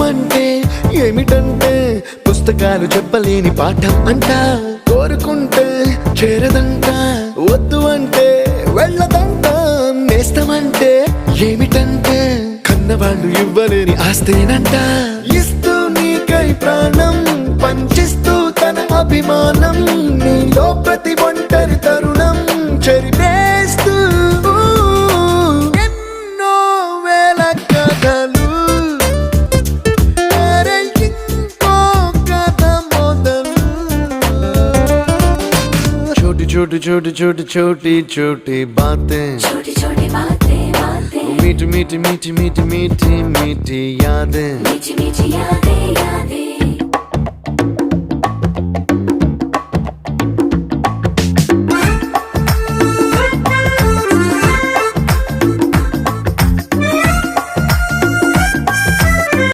అంటే ఏమిటంటే పుస్తకాలు చెప్పలేని పాఠం అంట కోరుకుంటే చేరదంట వద్దు అంటే వెళ్ళదంట నేస్తమంటే ఏమిటంటే కన్నవాళ్ళు ఇవ్వలేని ఆస్తేనంట ఇస్తూ నీకై ప్రాణం పంచిస్తూ తన అభిమానం నీలో ప్రతి ఒంటరి తరుణం చెరిపేస్తూ ఎన్నో వేల కథలు అరే ఇంకో కథ మొదలు छोटी छोटी छोटी छोटी छोटी छोटी बातें छोटी छोटी बातें बातें मीठी मीठी मीठी मीठी मीठी मीठी यादें मीठी मीठी यादें यादें